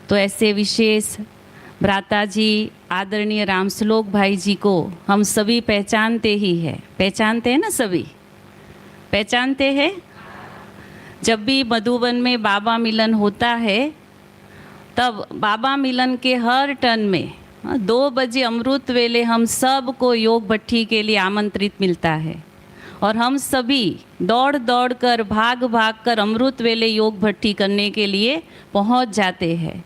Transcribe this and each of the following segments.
तो ऐसे विशेष भ्राता जी आदरणीय रामश्लोक भाई जी को हम सभी पहचानते ही है, पहचानते हैं ना, सभी पहचानते हैं। जब भी मधुबन में बाबा मिलन होता है तब बाबा मिलन के हर टर्न में 2 बजे अमृत वेले हम सब को योग भट्ठी के लिए आमंत्रित मिलता है और हम सभी दौड़ दौड़ कर भाग भाग कर अमृत वेले योग भट्ठी करने के लिए पहुंच जाते हैं।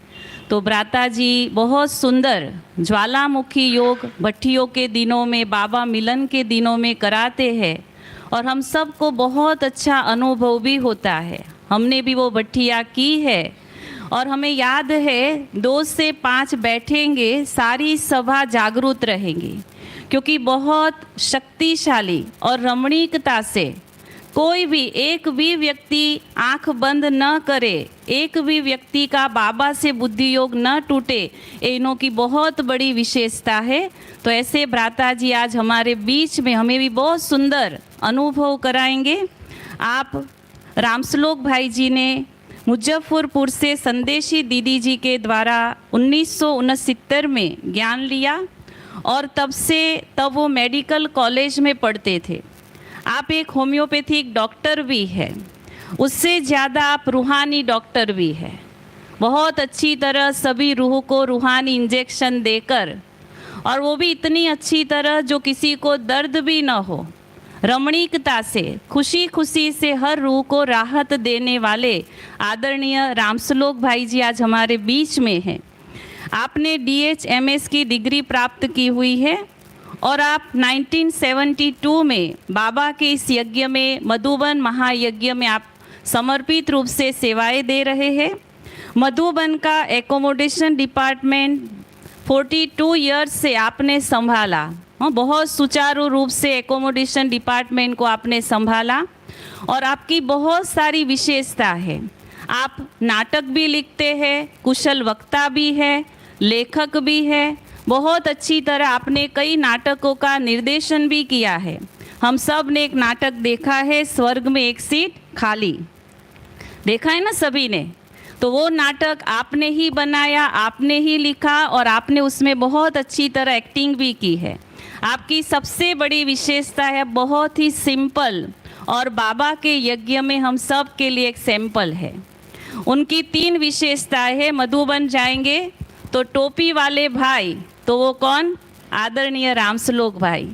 तो भ्राता जी बहुत सुंदर ज्वालामुखी योग भट्ठियों के दिनों में, बाबा मिलन के दिनों में कराते हैं और हम सबको बहुत अच्छा अनुभव भी होता है। हमने भी वो भट्ठियाँ की है और हमें याद है 2 से 5 बैठेंगे, सारी सभा जागरूक रहेंगी, क्योंकि बहुत शक्तिशाली और रमणीकता से कोई भी एक भी व्यक्ति आंख बंद न करे, एक भी व्यक्ति का बाबा से बुद्धि योग न टूटे, इनों की बहुत बड़ी विशेषता है। तो ऐसे भ्राता जी आज हमारे बीच में हमें भी बहुत सुंदर अनुभव कराएंगे। आप रामश्लोक भाई जी ने मुजफ्फरपुर से संदेशी दीदी जी के द्वारा 1969 में ज्ञान लिया और तब वो मेडिकल कॉलेज में पढ़ते थे। आप एक होम्योपैथिक डॉक्टर भी हैं, उससे ज़्यादा आप रूहानी डॉक्टर भी हैं। बहुत अच्छी तरह सभी रूह को रूहानी इंजेक्शन देकर, और वो भी इतनी अच्छी तरह जो किसी को दर्द भी न हो, रमणीकता से खुशी खुशी से हर रूह को राहत देने वाले आदरणीय रामश्लोक भाई जी आज हमारे बीच में हैं। आपने DHMS की डिग्री प्राप्त की हुई है और आप 1972 में बाबा के इस यज्ञ में, मधुबन महायज्ञ में आप समर्पित रूप से सेवाएं दे रहे हैं। मधुबन का एकोमोडेशन डिपार्टमेंट 42 ईयर्स से आपने संभाला। बहुत सुचारू रूप से एकोमोडेशन डिपार्टमेंट को आपने संभाला और आपकी बहुत सारी विशेषता है। आप नाटक भी लिखते हैं, कुशल वक्ता भी है, लेखक भी है। बहुत अच्छी तरह आपने कई नाटकों का निर्देशन भी किया है। हम सब ने एक नाटक देखा है, स्वर्ग में एक सीट खाली, देखा है ना सभी ने। तो वो नाटक आपने ही बनाया, आपने ही लिखा और आपने उसमें बहुत अच्छी तरह एक्टिंग भी की है। आपकी सबसे बड़ी विशेषता है बहुत ही सिंपल, और बाबा के यज्ञ में हम सब के लिए एक सैंपल है। उनकी 3 विशेषताएं है। मधुबन जाएंगे तो टोपी वाले भाई, तो वो कौन? आदरणीय रामश्लोक भाई।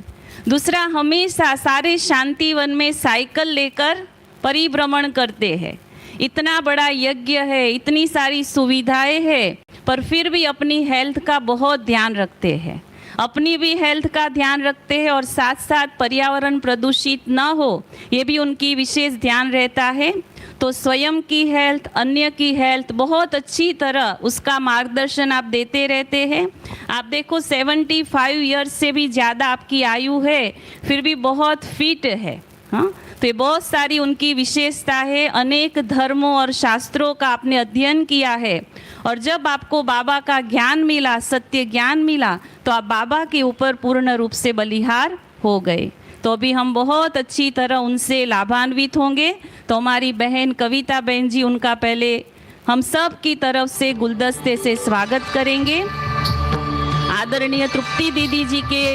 दूसरा, हमेशा सारे शांतिवन में साइकिल लेकर परिभ्रमण करते हैं। इतना बड़ा यज्ञ है, इतनी सारी सुविधाएं हैं, पर फिर भी अपनी हेल्थ का बहुत ध्यान रखते हैं। अपनी भी हेल्थ का ध्यान रखते हैं और साथ साथ पर्यावरण प्रदूषित न हो, ये भी उनकी विशेष ध्यान रहता है। तो स्वयं की हेल्थ, अन्य की हेल्थ बहुत अच्छी तरह उसका मार्गदर्शन आप देते रहते हैं। आप देखो 75 ईयर्स से भी ज़्यादा आपकी आयु है, फिर भी बहुत फिट है। हाँ, तो ये बहुत सारी उनकी विशेषता है। अनेक धर्मों और शास्त्रों का आपने अध्ययन किया है और जब आपको बाबा का ज्ञान मिला, सत्य ज्ञान मिला, तो आप बाबा के ऊपर पूर्ण रूप से बलिहार हो गए। तो अभी हम बहुत अच्छी तरह उनसे लाभान्वित होंगे। तो हमारी बहन कविता बहन जी, उनका पहले हम सब की तरफ से गुलदस्ते से स्वागत करेंगे। आदरणीय तृप्ति दीदी जी के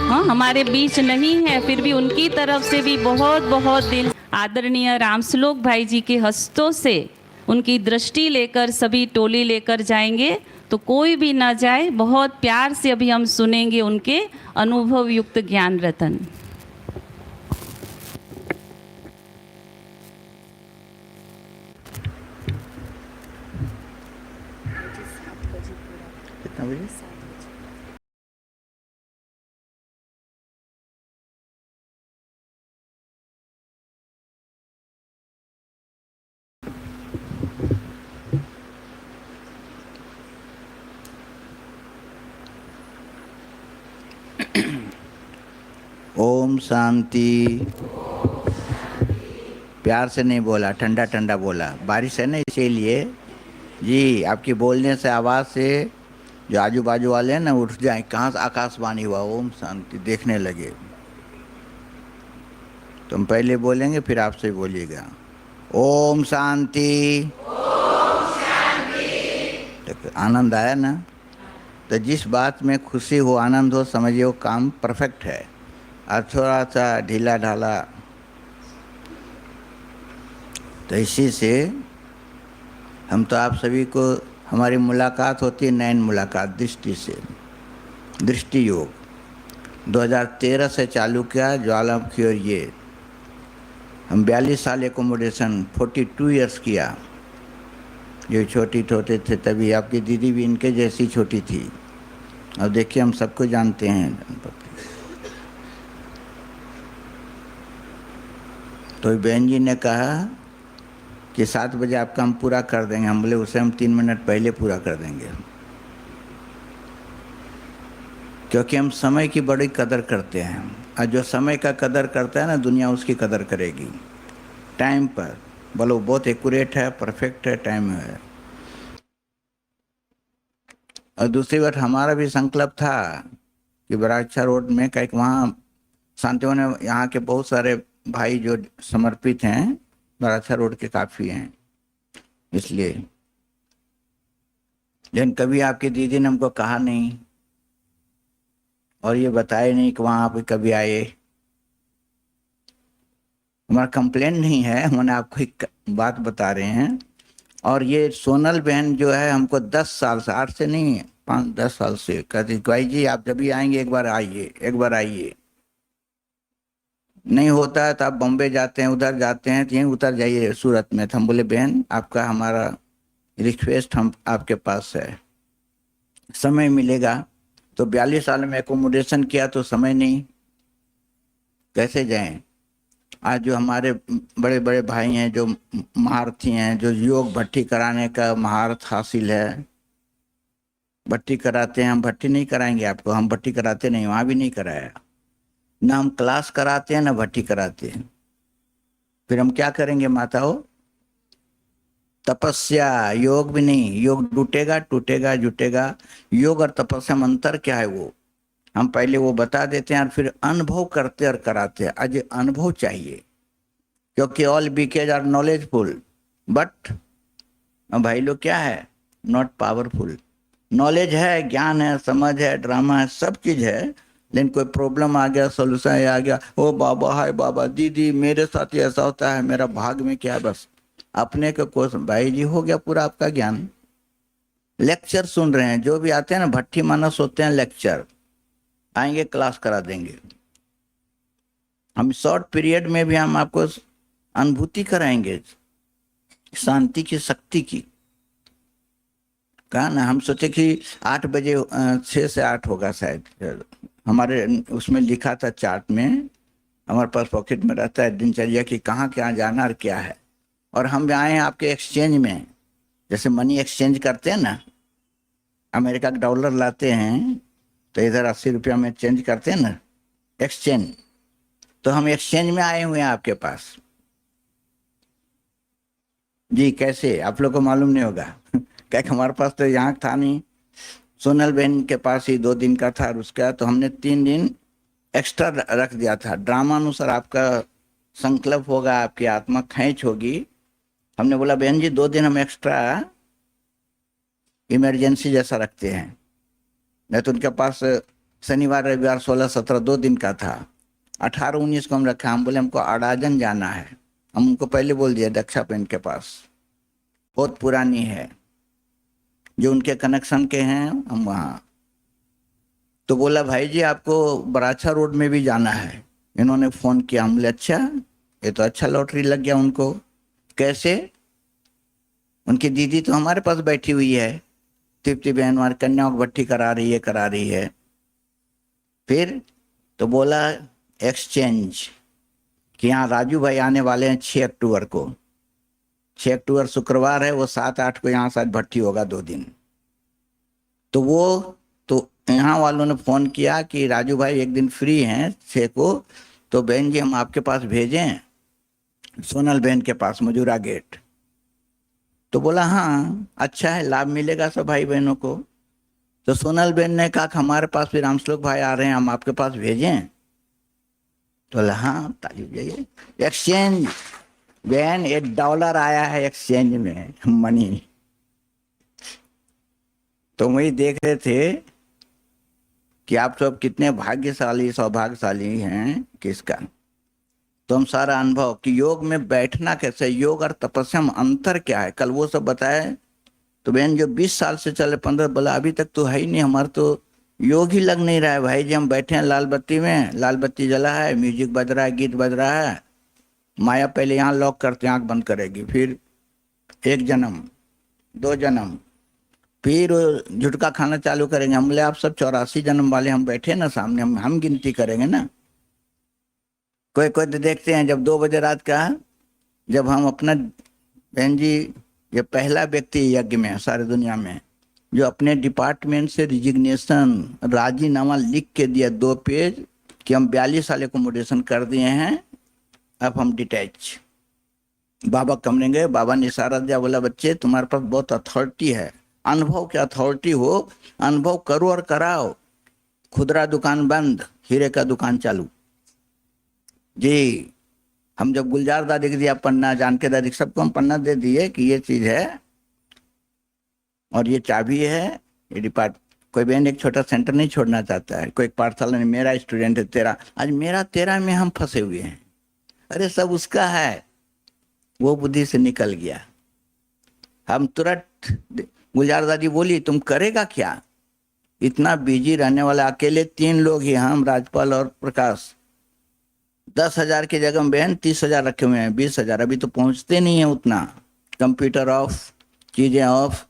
हमारे बीच नहीं है, फिर भी उनकी तरफ से भी बहुत बहुत दिल। आदरणीय रामश्लोक भाई जी के हस्तों से उनकी दृष्टि लेकर सभी टोली लेकर जाएंगे, तो कोई भी ना जाए। बहुत प्यार से अभी हम सुनेंगे उनके अनुभव युक्त ज्ञान रतन। कितना बजे? ओम शांति। प्यार से नहीं बोला, ठंडा ठंडा बोला। बारिश है ना, इसीलिए जी आपकी बोलने से, आवाज़ से जो आजू बाजू वाले हैं ना उठ जाए। कहाँ से आकाशवाणी हुआ ओम शांति, देखने लगे। तुम पहले बोलेंगे फिर आपसे बोलिएगा ओम शांति। तो आनंद आया ना? तो जिस बात में खुशी हो, आनंद हो, समझिए वो काम परफेक्ट है। और थोड़ा सा ढीला ढाला, तो इसी से हम तो आप सभी को, हमारी मुलाकात होती है नैन मुलाकात दृष्टि से, दृष्टि योग 2013 से चालू किया ज्वालामुखी। और ये हम 42 साल एकोमोडेशन 42 इयर्स किया। जो छोटे छोटे थे तभी, आपकी दीदी भी इनके जैसी छोटी थी। अब देखिए हम सबको जानते हैं। तो बहन जी ने कहा कि 7 बजे आपका हम पूरा कर देंगे। हम बोले उसे हम 3 मिनट पहले पूरा कर देंगे, क्योंकि हम समय की बड़ी कदर करते हैं। और जो समय का कदर करता है ना, दुनिया उसकी कदर करेगी। टाइम पर बोलो, बहुत एक्यूरेट है, परफेक्ट है, टाइम है। और दूसरी बात, हमारा भी संकल्प था कि बराच्छा रोड में कहीं वहाँ शांतिवन में, यहाँ के बहुत सारे भाई जो समर्पित हैं बराच्छा रोड के काफ़ी हैं, इसलिए। लेकिन कभी आपकी दीदी ने हमको कहा नहीं और ये बताए नहीं कि वहाँ आप कभी आए। हमारा कंप्लेन नहीं है, मैंने आपको एक बात बता रहे हैं। और ये सोनल बहन जो है, हमको 10 साल से, 8 से नहीं, 5-10 साल से कहती, भाई जी आप जब भी आएंगे एक बार आइए, एक बार आइए। नहीं होता है तो आप बॉम्बे जाते हैं, उधर जाते हैं तो यहीं उतर जाइए सूरत में। तो हम बोले बहन आपका हमारा रिक्वेस्ट हम आपके पास है, समय मिलेगा। तो 42 साल में एकोमोडेशन किया तो समय नहीं, कैसे जाएं। आज जो हमारे बड़े बड़े भाई हैं, जो महारथी हैं, जो योग भट्टी कराने का महारत हासिल है, भट्टी कराते हैं। हम भट्टी नहीं कराएंगे आपको, हम भट्टी कराते नहीं, वहाँ भी नहीं कराया ना। हम क्लास कराते हैं ना भट्टी कराते हैं। फिर हम क्या करेंगे माताओं? तपस्या, योग भी नहीं। योग टूटेगा टूटेगा जुटेगा। योग और तपस्या में अंतर क्या है वो हम पहले वो बता देते हैं, और फिर अनुभव करते और कराते हैं। आज अनुभव चाहिए, क्योंकि ऑल बीकेज आर नॉलेजफुल, बट भाई लोग क्या है, नॉट पावरफुल। नॉलेज है, ज्ञान है, समझ है, ड्रामा है, सब चीज है, लेकिन कोई प्रॉब्लम आ गया, सोल्यूशन आ गया, ओ बाबा, हाय बाबा, दीदी मेरे साथ ही ऐसा होता है, मेरा भाग में क्या है, बस अपने को कोस। भाई जी हो गया पूरा आपका ज्ञान। लेक्चर सुन रहे हैं, जो भी आते हैं ना भट्टी मानस होते हैं, लेक्चर आएंगे, क्लास करा देंगे। हम शॉर्ट पीरियड में भी हम आपको अनुभूति कराएंगे शांति की, शक्ति की। कहा ना, हम सोचे कि 8 बजे 6 से 8 होगा शायद, हमारे उसमें लिखा था चार्ट में, हमारे पास पॉकेट में रहता है दिनचर्या की, कहाँ क्या जाना और क्या है। और हम आए हैं आपके एक्सचेंज में, जैसे मनी एक्सचेंज करते हैं ना, अमेरिका का डॉलर लाते हैं तो इधर 80 रुपया में चेंज करते हैं ना, एक्सचेंज। तो हम एक्सचेंज में आए हुए हैं आपके पास जी। कैसे आप लोग को मालूम नहीं होगा क्या, हमारे पास तो यहाँ था नहीं, सोनल बहन के पास ही 2 दिन का था, और उसका तो हमने 3 दिन एक्स्ट्रा रख दिया था। ड्रामा अनुसार आपका संकल्प होगा, आपकी आत्मा खींच होगी। हमने बोला बहन जी 2 दिन हम एक्स्ट्रा इमरजेंसी जैसा रखते हैं। नहीं तो उनके पास शनिवार रविवार 16-17 2 दिन का था, 18-19 को हम रखा। हम बोले हमको अडाजन जाना है। हम उनको पहले बोल दिया, दक्षा पेन के पास बहुत पुरानी है, जो उनके कनेक्शन के हैं, हम वहाँ। तो बोला भाई जी आपको बराच्छा रोड में भी जाना है। इन्होंने फोन किया, हम बोले अच्छा, ये तो अच्छा लॉटरी लग गया उनको। कैसे? उनकी दीदी तो हमारे पास बैठी हुई है, तृप्ति बहन, हमारी कन्याओं को भट्टी करा रही है, करा रही है। फिर तो बोला एक्सचेंज कि यहाँ राजू भाई आने वाले हैं 6 अक्टूबर को। 6 अक्टूबर शुक्रवार है, वो 7-8 को यहाँ शायद भट्टी होगा 2 दिन। तो वो तो यहाँ वालों ने फोन किया कि राजू भाई एक दिन फ्री हैं 6 को, तो बहन जी हम आपके पास भेजें, सोनल बहन के पास, मजूरा गेट। तो बोला हाँ अच्छा है, लाभ मिलेगा सब भाई बहनों को। तो सोनल बहन ने कहा कि हमारे पास फिर रामश्लोक भाई आ रहे हैं, हम आपके पास भेजें। तो बोला हाँ ताली जाइए। एक्सचेंज बहन $1 आया है एक्सचेंज में, मनी। तो वही देख रहे थे कि आप सब कितने भाग्यशाली सौभाग्यशाली हैं किसका। तो हम सारा अनुभव कि योग में बैठना कैसे, योग और तपस्या में अंतर क्या है, कल वो सब बताए। तो बहन जो 20 साल से चले 15 बोला अभी तक तो है ही नहीं, हमारा तो योग ही लग नहीं रहा है भाई जी। हम बैठे हैं लाल बत्ती में, लाल बत्ती जला है, म्यूजिक बज रहा है, गीत बज रहा है, माया पहले यहाँ लॉक करते आंख बंद करेगी, फिर 1 जन्म 2 जन्म, फिर झुटका खाना चालू करेंगे। हम बोले आप सब 84 जन्म वाले हम बैठे ना सामने, हम गिनती करेंगे ना। कोई कोई तो देखते हैं जब 2 बजे रात का, जब हम अपना, बहन जी ये पहला व्यक्ति यज्ञ में सारे दुनिया में जो अपने डिपार्टमेंट से रिजिग्नेशन राजीनामा लिख के दिया 2 पेज कि हम 42 साल एकोमोडेशन कर दिए हैं, अब हम डिटैच। बाबा कमरे गए, बाबा ने इशारा दिया, बोला बच्चे तुम्हारे पास बहुत अथॉरिटी है, अनुभव की अथॉरिटी हो, अनुभव करो और कराओ। खुदरा दुकान बंद, हीरे का दुकान चालू। जी हम जब गुलजार दादी को दिया पन्ना, जानके दादी सबको हम पन्ना दे दिए कि ये चीज है और ये चाबी है, ये डिपार्ट। कोई बहन एक छोटा सेंटर नहीं छोड़ना चाहता है, कोई पाठशाला ने मेरा स्टूडेंट है तेरा, आज मेरा तेरा में हम फंसे हुए हैं। अरे सब उसका है, वो बुद्धि से निकल गया। हम तुरंत, गुलजार दादी बोली तुम करेगा क्या, इतना बिजी रहने वाला, अकेले 3 लोग ही, हम राजपाल और प्रकाश। 10,000 की जगह में बहन 30,000 रखे हुए हैं, 20,000 अभी तो पहुंचते नहीं है उतना। कंप्यूटर ऑफ, चीजें ऑफ,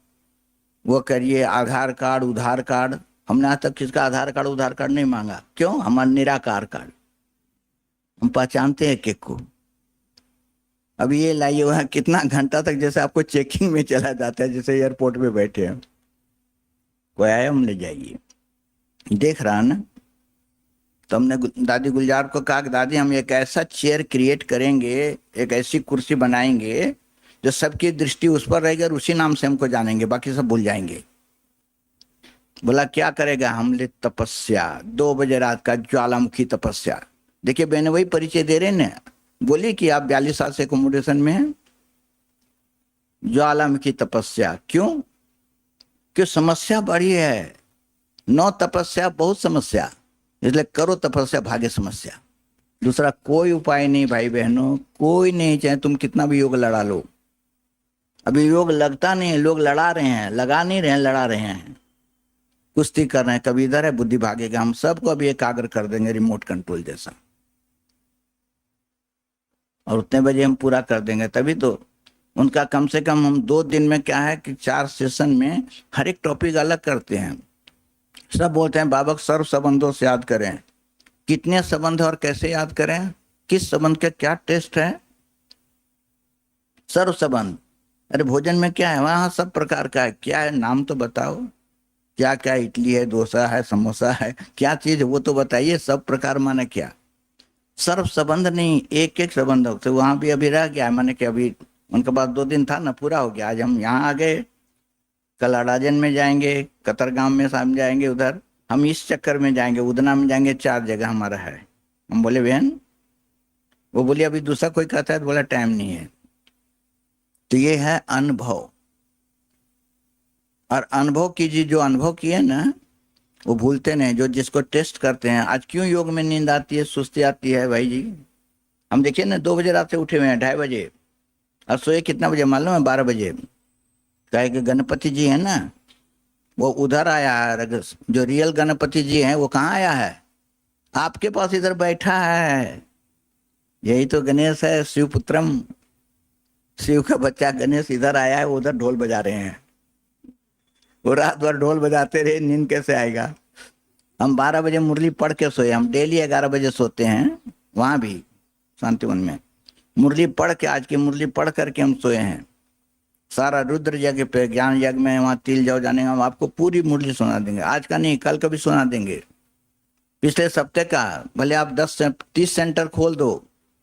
वो करिए, आधार कार्ड उधार कार्ड। हमने आज तक किसका आधार कार्ड उधार कार्ड नहीं मांगा, क्यों, हमारा निराकार कार्ड, हम पहचानते हैं केक को। अभी ये लाइए वहां कितना घंटा तक जैसे आपको चेकिंग में चला जाता है, जैसे एयरपोर्ट में बैठे हैं, कोई आया हम ले जाइए, देख रहा ना। तो हमने दादी गुलजार को कहा कि दादी हम एक ऐसा चेयर क्रिएट करेंगे, एक ऐसी कुर्सी बनाएंगे जो सबकी दृष्टि उस पर रहेगी और उसी नाम से हमको जानेंगे, बाकी सब भूल जाएंगे। बोला क्या करेगा, हमने तपस्या, 2 बजे रात का ज्वालामुखी तपस्या। देखिए बहने वही परिचय दे रहे हैं, बोली कि आप 42 साल से एकोमोडेशन में हैं, ज्वालामुखी तपस्या। क्यों, क्यों समस्या बड़ी है, 9 तपस्या बहुत समस्या, इसलिए करो तपस्या भाग्य समस्या। दूसरा कोई उपाय नहीं भाई बहनों, कोई नहीं, चाहे तुम कितना भी योग लड़ा लो। अभी योग लगता नहीं है, लोग लड़ा रहे हैं, लगा नहीं रहे हैं, लड़ा रहे हैं, कुश्ती कर रहे हैं, कभी इधर है बुद्धि भागेगा। हम सबको अभी एकाग्र कर देंगे रिमोट कंट्रोल जैसा, और उतने बजे हम पूरा कर देंगे। तभी तो उनका कम से कम हम 2 दिन में क्या है कि 4 सेशन में हर एक टॉपिक अलग करते हैं। सब बोलते हैं बाबा सर्व संबंधों से याद करें, कितने संबंध और कैसे याद करें, किस संबंध के क्या टेस्ट है, सर्व संबंध। अरे भोजन में क्या है, वहां सब प्रकार का है, क्या है नाम तो बताओ, क्या क्या इडली है, डोसा है, समोसा है, क्या चीज है वो तो बताइए। सब प्रकार माने क्या, सर्व संबंध नहीं, एक एक संबंध होते। वहां भी अभी रह गया, माने कि अभी उनके पास 2 दिन था ना, पूरा हो गया। आज हम यहाँ आ गए, कल अडाजन में जाएंगे, कतरगांव में शाम जाएंगे, उधर हम इस चक्कर में जाएंगे, उदना में जाएंगे, 4 जगह हमारा है। हम बोले बहन, वो बोली अभी दूसरा कोई कहता है, तो बोला टाइम नहीं है। तो ये है अनुभव, और अनुभव कीजिए, जो अनुभव किए ना वो भूलते नहीं, जो जिसको टेस्ट करते हैं। आज क्यों योग में नींद आती है, सुस्ती आती है भाई जी, हम देखिए ना 2 बजे रात से उठे हुए हैं, 2:30 बजे, और सोए कितना बजे मालूम है, 12 बजे। कहे कि गणपति जी है ना, वो उधर आया है, जो रियल गणपति जी हैं वो कहाँ आया है, आपके पास इधर बैठा है। यही तो गणेश है, शिवपुत्रम, शिव का बच्चा गणेश इधर आया है, वो उधर ढोल बजा रहे हैं। वो रात भर ढोल बजाते रहे, नींद कैसे आएगा। हम 12 बजे मुरली पढ़ के सोए, हम डेली 11 बजे सोते हैं, वहां भी शांतिवन में मुरली पढ़ के, आज की मुरली पढ़ करके हम सोए हैं। सारा रुद्र यज्ञ पे, ज्ञान यज्ञ में वहां तिल जाओ जाने, हम आपको पूरी मुरली सुना देंगे, आज का नहीं कल का भी सुना देंगे। पिछले सप्ते का भले आप 10-30 सेंटर खोल दो,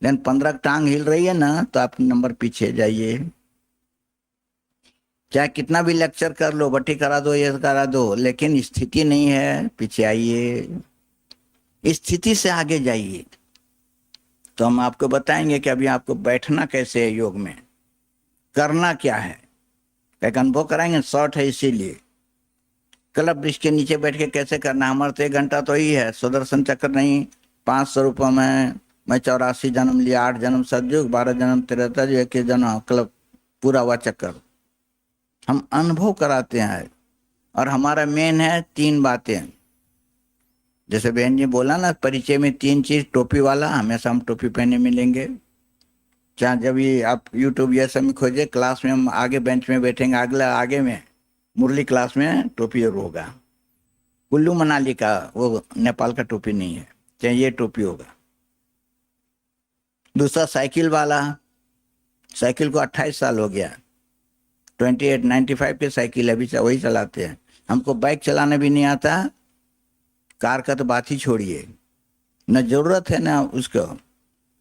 लेकिन 15 टांग हिल रही है ना, तो आप नंबर पीछे जाइए। चाहे कितना भी लेक्चर कर लो, बट्टी करा दो, ये करा दो, लेकिन स्थिति नहीं है, पीछे आइए, स्थिति से आगे जाइए। तो हम आपको बताएंगे कि अभी आपको बैठना कैसे है, योग में करना क्या है, एक अनुभव कराएंगे, शॉर्ट है इसीलिए। क्लब वृक्ष के नीचे बैठ के कैसे करना, हमारा तो 1 घंटा तो ही है। सुदर्शन चक्र नहीं, 500 रुपये में मैं 84 जन्म लिया, 8 जन्म सतयुग, 12 जन्म त्रेता युग, 21 जन्म क्लब, पूरा हुआ चक्कर। हम अनुभव कराते हैं और हमारा मेन है 3 बातें। जैसे बहन जी बोला ना, परिचय में 3 चीज, टोपी वाला हमेशा हम टोपी पहने मिलेंगे। चाहे जब ये आप यूट्यूब ये सब में खोजे, क्लास में हम आगे बेंच में बैठेंगे, अगला आगे में मुरली क्लास में टोपी और होगा। कुल्लू मनाली का, वो नेपाल का टोपी नहीं है, चाहे ये टोपी होगा। दूसरा साइकिल वाला, साइकिल को 28 साल हो गया, 2895 की साइकिल अभी वही चलाते हैं। हमको बाइक चलाना भी नहीं आता, कार का तो बात ही छोड़िए, न जरूरत है ना उसको।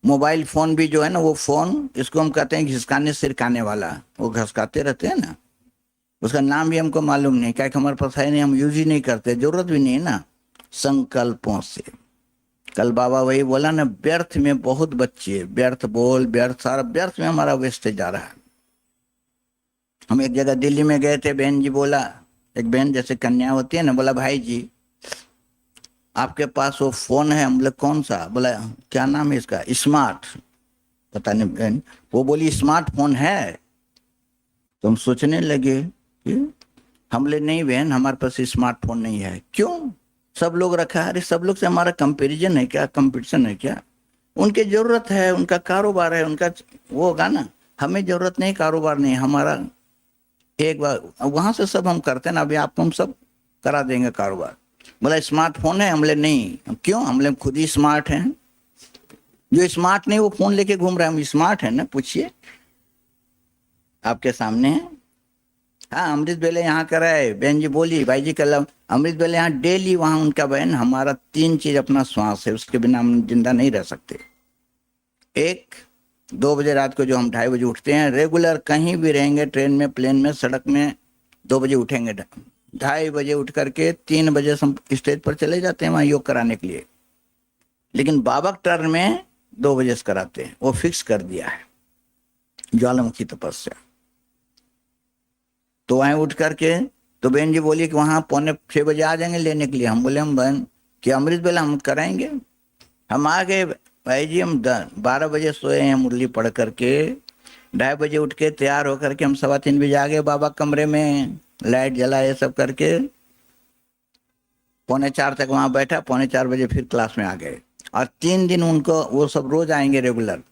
मोबाइल फोन भी जो है ना, वो फोन, इसको हम कहते हैं घिसकाने सिरकाने वाला, वो घसकाते रहते हैं ना, उसका नाम भी हमको मालूम नहीं, क्या कि हमारे पास है नहीं, हम यूज ही नहीं करते, जरूरत भी नहीं है ना। संकल्पों से, कल बाबा वही बोला ना, व्यर्थ में बहुत बच्चे, व्यर्थ बोल, व्यर्थ सारा, व्यर्थ में हमारा वेस्ट जा रहा है। हम एक जगह दिल्ली में गए थे, बहन जी बोला, एक बहन जैसे कन्या होती है ना, बोला भाई जी आपके पास वो फोन है? हम लोग कौन सा? बोला क्या नाम है इसका? स्मार्ट। पता नहीं बहन, वो बोली स्मार्टफोन है। तो हम सोचने लगे कि हम बोले नहीं बहन, हमारे पास स्मार्टफोन नहीं है। क्यों? सब लोग रखा है। अरे सब लोग से हमारा कंपैरिजन है क्या, कंपटीशन है क्या? उनके जरूरत है, उनका कारोबार है, उनका वो होगा ना, हमें जरूरत नहीं, कारोबार नहीं हमारा। एक बार वहां से सब हम करते हैं ना, अभी आपको हम सब करा देंगे कारोबार। बोला स्मार्टफोन है? हमले नहीं। क्यों? हमले खुद ही स्मार्ट हैं। जो स्मार्ट नहीं वो फोन लेके घूम रहा है, हम स्मार्ट है ना? पूछिए, आपके सामने है। हाँ, अमृत बेले यहाँ करा है, बहन जी बोली भाई जी कल अमृत बेले यहाँ डेली, वहां उनका बहन हमारा 3 चीज, अपना श्वास है, उसके बिना हम जिंदा नहीं रह सकते। एक, 2 बजे रात को जो हम 2:30 बजे उठते हैं, रेगुलर कहीं भी रहेंगे, ट्रेन में, प्लेन में, सड़क में, 2 बजे उठेंगे। 2:30 बजे उठ करके 3 बजे हम स्टेज पर चले जाते हैं वहां योग कराने के लिए। लेकिन बाबा टर्न में 2 बजे से कराते हैं, वो फिक्स कर दिया है, ज्वालामुखी तपस्या। तो वहां उठ करके, तो बहन जी बोली कि वहां 5:45 बजे आ जाएंगे लेने के लिए। हम बोले हम बहन कि अमृत बेला हम कराएंगे। हम आ गए भाई जी, हम 12 बजे सोए हैं मुरली पढ़ करके, 2:30 बजे उठ के तैयार होकर के हम 3:15 बजे आ गए बाबा कमरे में, लाइट जलाए सब करके, 3:45 तक वहां बैठा, 3:45 बजे फिर क्लास में आ गए। और 3 दिन उनको, वो सब रोज आएंगे रेगुलर।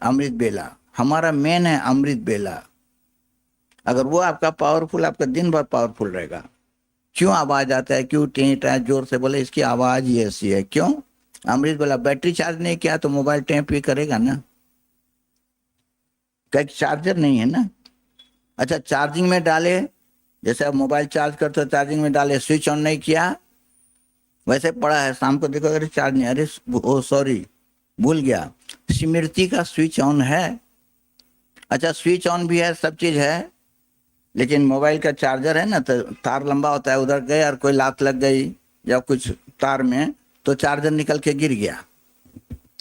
अमृत बेला हमारा मेन है, अमृत बेला। अगर वो आपका पावरफुल, आपका दिन भर पावरफुल रहेगा। क्यों आवाज आता है, क्यों टेंट है जोर से? बोले इसकी आवाज ही ऐसी है। क्यों? अमृत बेला बैटरी चार्ज नहीं किया तो मोबाइल टेंप भी करेगा ना, क्या चार्जर नहीं है ना। अच्छा, चार्जिंग में डाले, जैसे आप मोबाइल चार्ज करते हो, चार्जिंग में डाले, स्विच ऑन नहीं किया, वैसे पड़ा है, शाम को देखो अरे चार्ज नहीं, अरे ओ सॉरी भूल गया, स्मृति का स्विच ऑन है। अच्छा, स्विच ऑन भी है, सब चीज है, लेकिन मोबाइल का चार्जर है ना, तो तार लंबा होता है, उधर गए और कोई लात लग गई या कुछ तार में, तो चार्जर निकल के गिर गया,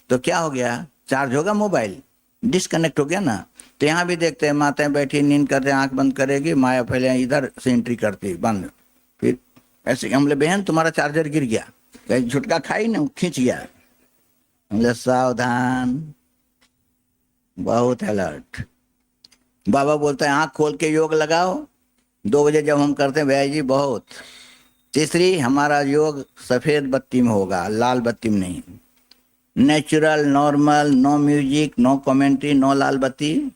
तो क्या हो गया? चार्ज होगा मोबाइल, डिस्कनेक्ट हो गया ना। तो यहाँ भी देखते हैं, माताएं बैठी नींद करते, आंख बंद करेगी, माया पहले इधर से एंट्री करती, बंद, फिर ऐसे। हमले बहन तुम्हारा चार्जर गिर गया, कहीं झुटका खाई ना, खींच गया। हमले सावधान, बहुत अलर्ट। बाबा बोलते हैं आंख खोल के योग लगाओ, 2 बजे जब हम करते हैं भैया जी बहुत। तीसरी, हमारा योग सफेद बत्ती में होगा, लाल बत्ती में नहीं। Natural, normal, no music, no commentary, no लाल बत्ती,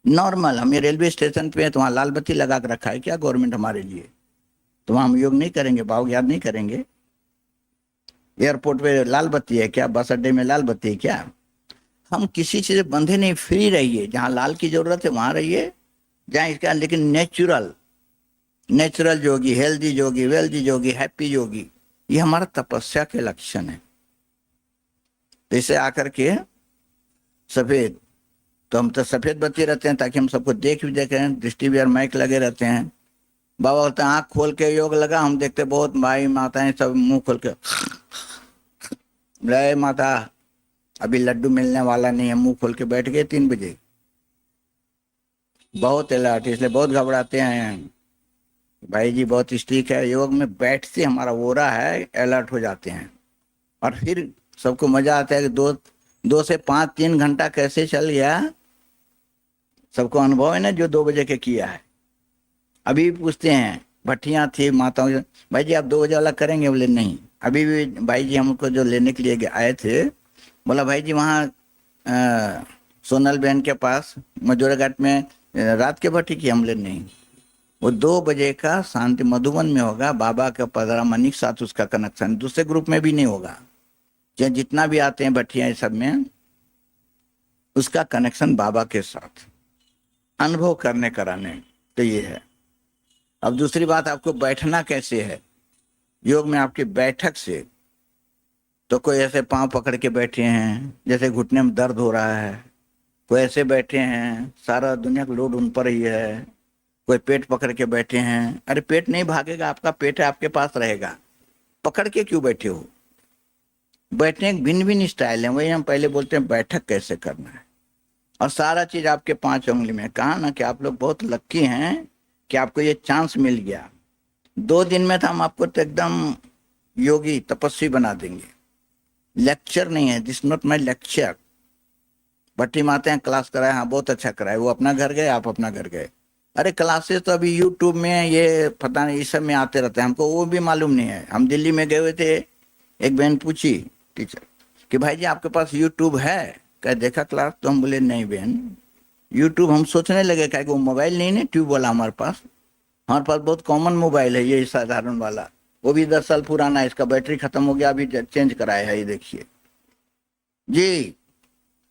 नॉर्मल। हम ये रेलवे स्टेशन पे तो वहाँ लाल बत्ती लगा के रखा है क्या गवर्नमेंट हमारे लिए? तो वहाँ हम योग नहीं करेंगे, भाव याद नहीं करेंगे। एयरपोर्ट पे लाल बत्ती है क्या? बस अड्डे में लाल बत्ती है क्या? हम किसी चीज से बंधे नहीं, फ्री रहिए। जहाँ लाल की जरूरत है वहां रहिए, जहाँ इसका, लेकिन नेचुरल, नेचुरल योगी, हेल्दी योगी, वेल्दी योगी, हैप्पी योगी, ये हमारा तपस्या के लक्षण है। तो इसे आकर के सफेद, तो हम तो सफेद बत्ती रहते हैं ताकि हम सबको देख भी देखें, दृष्टि भी और माइक लगे रहते हैं। बाबा बोलते हैं आंख खोल के योग लगा। हम देखते बहुत भाई माताएं सब मुंह खोल के, जय माता, अभी लड्डू मिलने वाला नहीं है, मुंह खोल के बैठ गए 3 बजे। बहुत अलर्ट, इसलिए बहुत घबराते हैं। भाई जी बहुत स्ट्रिक्ट है, योग में बैठते हमारा ओरा है अलर्ट हो जाते हैं। और फिर सबको मजा आता है कि 2 से 5 3 घंटा कैसे चल गया। सबको अनुभव है ना जो 2 बजे के किया है। अभी भी पूछते हैं, भट्टियां थी माताओं की, भाई जी आप 2 बजे वाला करेंगे? बोले नहीं। अभी भी भाई जी हमको जो लेने के लिए आए थे, बोला भाई जी वहाँ सोनल बहन के पास मजोरा घाट में रात के भट्टी की? हम बोले नहीं, वो 2 बजे का शांति मधुबन में होगा, बाबा के पदरा मणि के साथ उसका कनेक्शन, दूसरे ग्रुप में भी नहीं होगा। चाहे जितना भी आते हैं भट्टियां सब में, उसका कनेक्शन बाबा के साथ अनुभव करने कराने। तो ये है। अब दूसरी बात, आपको बैठना कैसे है योग में? आपकी बैठक से तो कोई ऐसे पांव पकड़ के बैठे हैं जैसे घुटने में दर्द हो रहा है, कोई ऐसे बैठे हैं सारा दुनिया का लोड उन पर ही है, कोई पेट पकड़ के बैठे हैं। अरे पेट नहीं भागेगा, आपका पेट है आपके पास रहेगा, पकड़ के क्यों बैठे हो? बैठने के भिन्न भिन्न स्टाइल है, वही हम पहले बोलते हैं बैठक कैसे करना है। और सारा चीज आपके 5 उंगली में। कहा ना कि आप लोग बहुत लक्की हैं कि आपको ये चांस मिल गया। 2 दिन में तो हम आपको तो एकदम योगी तपस्वी बना देंगे। लेक्चर नहीं है, दिस नॉट माई लेक्चर। भट्टी माते हैं क्लास कराए, हाँ बहुत अच्छा कराए, वो अपना घर गए आप अपना घर गए। अरे क्लासेस तो अभी यूट्यूब में ये पता नहीं इस सब में आते रहते हैं, हमको वो भी मालूम नहीं है। हम दिल्ली में गए हुए थे, एक बहन पूछी टीचर कि भाई जी आपके पास यूट्यूब है? कह देखा क्लास? तो हम बोले नहीं बहन, यूट्यूब हम सोचने लगे क्या कि वो मोबाइल नहीं ना ट्यूब वाला हमारे पास बहुत कॉमन मोबाइल है ये साधारण वाला, वो भी 10 साल पुराना है, इसका बैटरी खत्म हो गया, अभी चेंज कराया है, ये देखिए जी।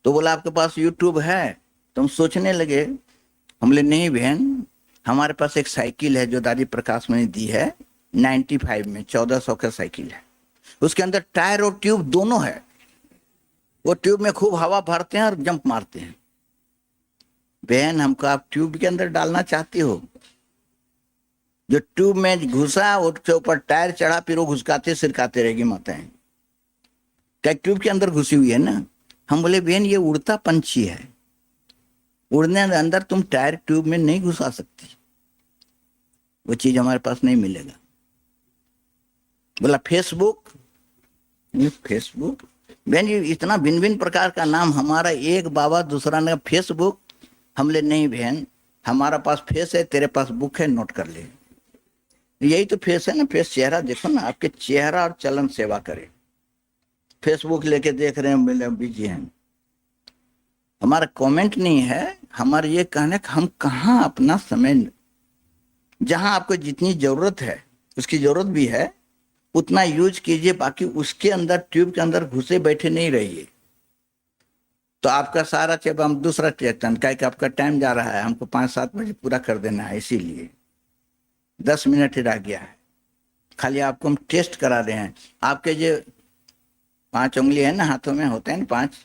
तो बोला आपके पास यूट्यूब है? तो हम सोचने लगे, हम बोले नहीं बहन, हमारे पास एक साइकिल है जो दादी प्रकाश ने दी है 95 में, 1400 का साइकिल है, उसके अंदर टायर और ट्यूब दोनों है। वो ट्यूब में खूब हवा भरते हैं और जंप मारते हैं। बहन हमको आप ट्यूब के अंदर डालना चाहती हो? जो ट्यूब में घुसा उसके ऊपर टायर चढ़ा, फिर वो घुसकाते सिरकाते रहेगी माताएं, क्या ट्यूब के अंदर घुसी हुई है ना। हम बोले बहन ये उड़ता पंछी है, उड़ने अंदर तुम टायर ट्यूब में नहीं घुसा सकती, वो चीज हमारे पास नहीं मिलेगा। बोला फेसबुक? फेसबुक बहन ये इतना भिन्न भिन्न प्रकार का नाम, हमारा एक बाबा दूसरा ने फेसबुक। हमले नहीं बहन, हमारा पास फेस है, तेरे पास बुक है, नोट कर ले। यही तो फेस है ना, फेस चेहरा देखो ना, आपके चेहरा और चलन सेवा करे। फेसबुक लेके देख रहे हैं बिजी हैं। हमारा कमेंट नहीं है, हमारा ये कहना कि हम कहाँ अपना समय, जहां आपको जितनी जरूरत है, उसकी जरूरत भी है उतना यूज कीजिए, बाकी उसके अंदर ट्यूब के अंदर घुसे बैठे नहीं रहिए। तो आपका सारा चेब हम दूसरा चेतन क्या कि आपका टाइम जा रहा है, हमको 5-7 बजे पूरा कर देना है, इसीलिए 10 मिनट ही रह गया है। खाली आपको हम टेस्ट करा रहे हैं। आपके जो 5 उंगली है ना, हाथों में होते हैं ना 5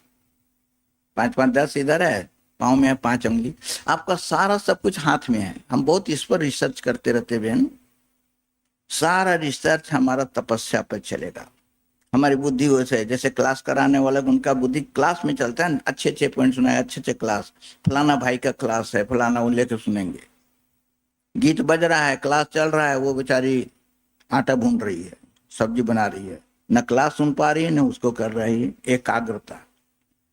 5 5 10 इधर है, पाँव में है 5 उंगली, आपका सारा सब कुछ हाथ में है। हम बहुत इस पर रिसर्च करते रहते बहन, सारा रिसर्च हमारा तपस्या पर चलेगा। हमारी बुद्धि वैसे जैसे क्लास कराने वाला उनका बुद्धि क्लास में चलता है, अच्छे अच्छे पॉइंट सुनाए, अच्छे अच्छे क्लास, फलाना भाई का क्लास है, फलाना वो लेके सुनेंगे। गीत बज रहा है, क्लास चल रहा है, वो बेचारी आटा भून रही है, सब्जी बना रही है, न क्लास सुन पा रही है न उसको कर रही है। एकाग्रता,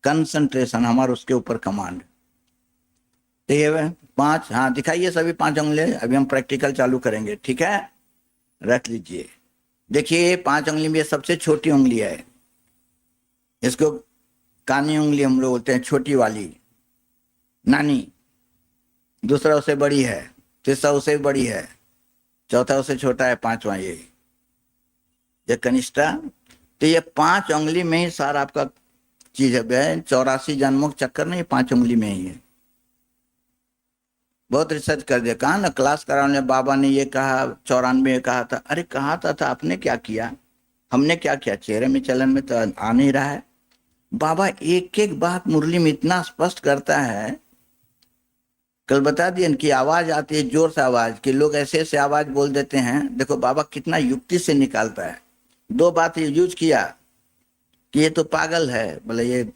कंसंट्रेशन हमारा उसके ऊपर कमांड। तो ये 5, हाँ दिखाइए सभी 5 उंगली। अभी हम प्रैक्टिकल चालू करेंगे, ठीक है, रख लीजिए। देखिए 5 उंगली में सबसे छोटी उंगली है, इसको कानी उंगली हम लोग बोलते हैं, छोटी वाली नानी। दूसरा उससे बड़ी है, तीसरा उससे बड़ी है, चौथा उससे छोटा है, पांचवा ये कनिष्ठा। तो ये 5 उंगली में ही सारा आपका चीज है। 84 जन्मों का चक्कर नहीं, 5 उंगली में ही है। बहुत रिसर्च कर दिया, कहा ना क्लास कराने बाबा ने ये कहा, 94 कहा था। अरे कहा था आपने क्या किया, हमने क्या किया? चेहरे में चलन में तो आ नहीं रहा है। बाबा एक एक बात मुरली में इतना स्पष्ट करता है। कल बता दिए कि आवाज आती है, जोर से आवाज, कि लोग ऐसे ऐसे आवाज बोल देते हैं। देखो बाबा कितना युक्ति से निकालता है। 2 बात यूज किया कि ये तो पागल है, बोले ये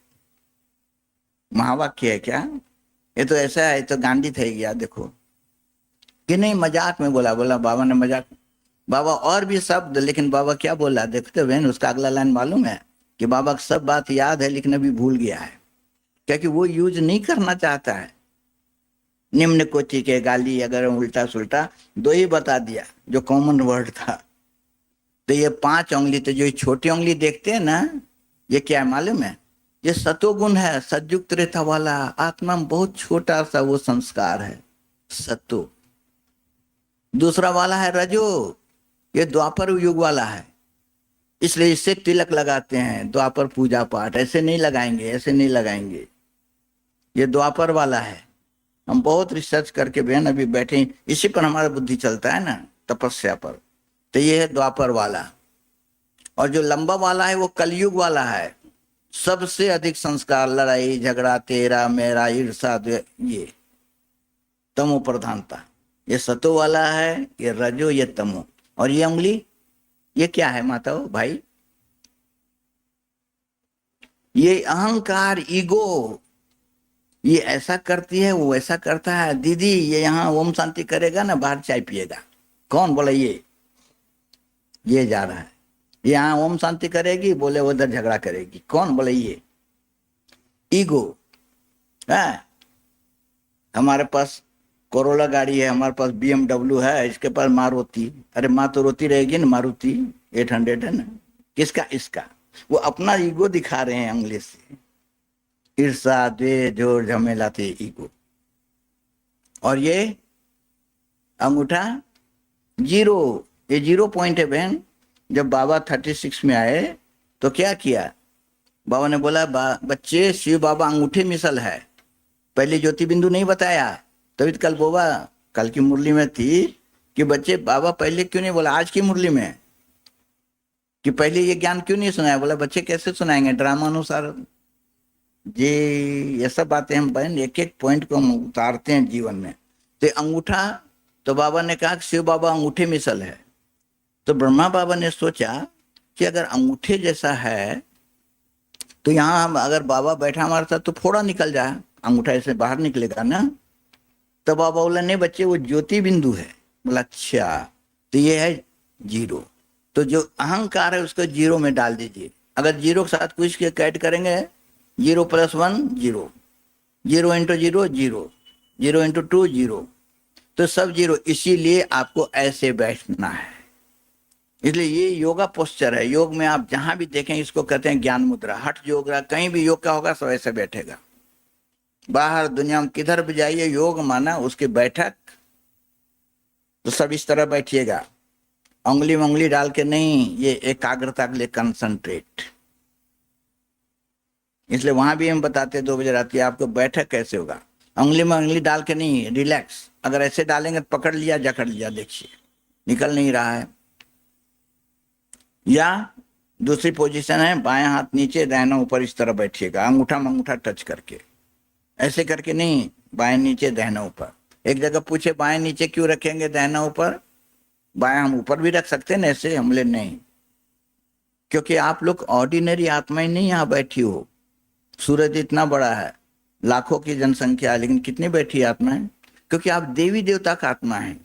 महावाक्य है क्या? ये तो ऐसा है, ये तो गांडी थे गया। देखो कि नहीं मजाक में बोला? बोला बाबा ने मजाक। बाबा और भी शब्द, लेकिन बाबा क्या बोला देखते हुए उसका अगला लाइन मालूम है? कि बाबा को सब बात याद है लेकिन अभी भूल गया है, क्योंकि वो यूज नहीं करना चाहता है। निम्न कोटि के गाली अगर उल्टा सुल्टा दो ही बता दिया जो कॉमन वर्ड था। तो ये 5 उंगली, तो जो छोटी उंगली देखते हैं ना, ये क्या है मालूम है? ये सतोगुण है, सतयुक्त रेखा वाला आत्मा में बहुत छोटा सा वो संस्कार है सतो। दूसरा वाला है रजो, ये द्वापर युग वाला है, इसलिए इससे तिलक लगाते हैं। द्वापर पूजा पाठ ऐसे नहीं लगाएंगे, ऐसे नहीं लगाएंगे। ये द्वापर वाला है। हम बहुत रिसर्च करके बहन अभी बैठे, इसी पर हमारा बुद्धि चलता है ना, तपस्या पर। तो ये है द्वापर वाला। और जो लंबा वाला है वो कलयुग वाला है। सबसे अधिक संस्कार, लड़ाई झगड़ा, तेरा मेरा, ईर्षा, ये तमो प्रधानता। ये सतो वाला है, ये रजो, ये तमो। और ये उंगली, ये क्या है माता भाई? ये अहंकार, ईगो। ये ऐसा करती है, वो ऐसा करता है। दीदी ये यहाँ ओम शांति करेगा ना, बाहर चाय पिएगा। कौन? बोला ये जा रहा है। यहाँ ओम शांति करेगी, बोले उधर झगड़ा करेगी। कौन? बोले ये ईगो है। हमारे पास कोरोला गाड़ी है, हमारे पास BMW है, इसके पास मारुति। अरे माँ तो रोती रहेगी ना, मारुति 800 है ना। किसका? इसका। वो अपना ईगो दिखा रहे हैं उंगली से। ईर्षा, द्वेष, जोर, झमेला थे ईगो। और ये अंगूठा 0, ये 0 पॉइंट है बहन। जब बाबा 36 में आए तो क्या किया? बाबा ने बोला बच्चे, शिव बाबा अंगूठे मिसल है। पहले ज्योति बिंदु नहीं बताया, तभी कल बोबा कल की मुरली में थी कि बच्चे बाबा पहले क्यों नहीं बोला आज की मुरली में कि पहले ये ज्ञान क्यों नहीं सुनाया? बोला बच्चे कैसे सुनाएंगे, ड्रामा अनुसार। ये सब बातें हम बहन एक एक पॉइंट को हम उतारते हैं जीवन में। तो अंगूठा, तो बाबा ने कहा कि शिव बाबा अंगूठे मिसल है। तो ब्रह्मा बाबा ने सोचा कि अगर अंगूठे जैसा है तो यहाँ हम अगर बाबा बैठा हमारे साथ तो फोड़ा निकल जाए, अंगूठा ऐसे बाहर निकलेगा ना। तो बाबा बोला नहीं बच्चे, वो ज्योति बिंदु है। बोला अच्छा, तो ये है 0। तो जो अहंकार है उसको 0 में डाल दीजिए। अगर 0 के साथ कुछ के कैट करेंगे, 0 + 1 0, 0 × 0 0, 0 × 2 0, तो सब 0। इसीलिए आपको ऐसे बैठना है। इसलिए ये योगा पोस्चर है। योग में आप जहां भी देखें इसको कहते हैं ज्ञान मुद्रा। हठ योग, कहीं भी योग का होगा सब ऐसे बैठेगा। बाहर दुनिया में किधर भी जाइए, योग माना उसकी बैठक, तो सब इस तरह बैठिएगा। उंगली में उंगली डाल के नहीं, ये एकाग्रता के लिए कंसंट्रेट। इसलिए वहां भी हम बताते 2 बजे रात आपको बैठक कैसे होगा। उंगली में उंगली डाल के नहीं, रिलैक्स। अगर ऐसे डालेंगे तो पकड़ लिया, जकड़ लिया, देखिए निकल नहीं रहा है। या दूसरी पोजीशन है, बायां हाथ नीचे, दाहिना ऊपर, इस तरह बैठिएगा। अंगूठा में अंगूठा टच करके, ऐसे करके नहीं, बाएं नीचे दाहिना ऊपर। एक जगह पूछे बाएं नीचे क्यों रखेंगे, दाहिना ऊपर? बाएं हम ऊपर भी रख सकते हैं ना ऐसे, हमले नहीं। क्योंकि आप लोग ऑर्डिनरी आत्माएं नहीं यहाँ बैठी हो। सूरज इतना बड़ा है, लाखों की जनसंख्या, लेकिन कितनी बैठी आत्माएं? क्योंकि आप देवी देवता का आत्मा है।